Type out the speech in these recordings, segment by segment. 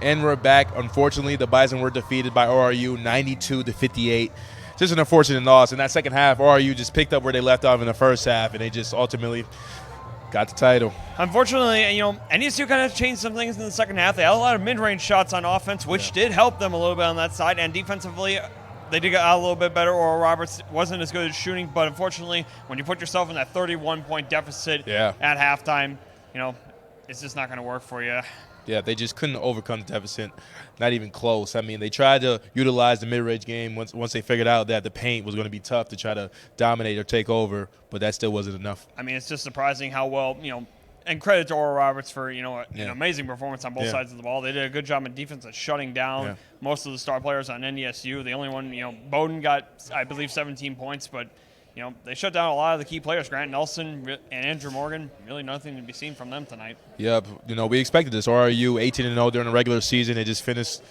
And we're back. Unfortunately, the Bison were defeated by ORU 92-58. Just an unfortunate loss. In that second half, ORU just picked up where they left off in the first half, and they just ultimately got the title. Unfortunately, NDSU kind of changed some things in the second half. They had a lot of mid-range shots on offense, which did help them a little bit on that side. And defensively, they did get out a little bit better. Oral Roberts wasn't as good at shooting, but unfortunately, when you put yourself in that 31-point deficit at halftime, it's just not going to work for you. Yeah, they just couldn't overcome the deficit, not even close. I mean, they tried to utilize the mid-range game once they figured out that the paint was going to be tough to try to dominate or take over, but that still wasn't enough. I mean, it's just surprising how well, and credit to Oral Roberts for, an amazing performance on both sides of the ball. They did a good job in defense at shutting down most of the star players on NDSU. The only one, Bowden got, I believe, 17 points, but they shut down a lot of the key players. Grant Nelson and Andrew Morgan, really nothing to be seen from them tonight. Yep, we expected this. ORU 18-0 during the regular season. They just finished,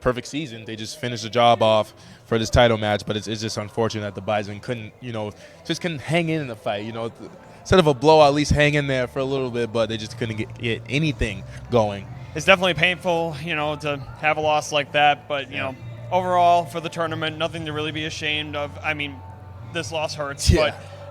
perfect season. They just finished the job off for this title match. But it's just unfortunate that the Bison couldn't, just couldn't hang in the fight. Instead of a blowout, at least hang in there for a little bit. But they just couldn't get anything going. It's definitely painful, to have a loss like that. But overall for the tournament, nothing to really be ashamed of. I mean, this loss hurts,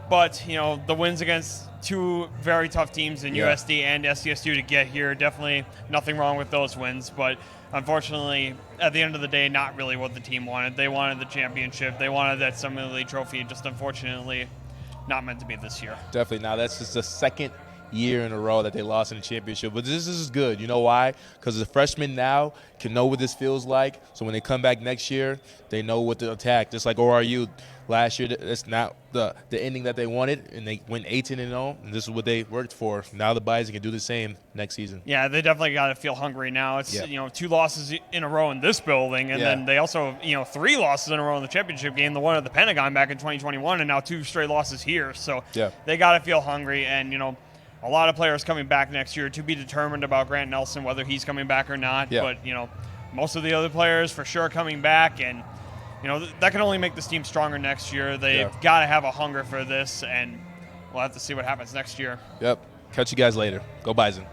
but the wins against two very tough teams in USD and SDSU to get here, definitely nothing wrong with those wins. But unfortunately, at the end of the day, not really what the team wanted. They wanted the championship. They wanted that Summit League trophy. Just unfortunately, not meant to be this year. Definitely. Now that's just the second year in a row that they lost in the championship. But this is good. You know why? Because the freshmen now can know what this feels like. So when they come back next year, they know what to attack. Just like ORU last year, that's not the ending that they wanted, and they went 18-0, and this is what they worked for. Now the Bison can do the same next season. Yeah, they definitely got to feel hungry now. It's 2 losses in a row in this building, and then they also 3 losses in a row in the championship game. The one at the Pentagon back in 2021, and now 2 straight losses here. So they got to feel hungry, and a lot of players coming back next year, to be determined about Grant Nelson, whether he's coming back or not. But, most of the other players for sure coming back, and, that can only make this team stronger next year. They've got to have a hunger for this, and we'll have to see what happens next year. Yep. Catch you guys later. Go Bison.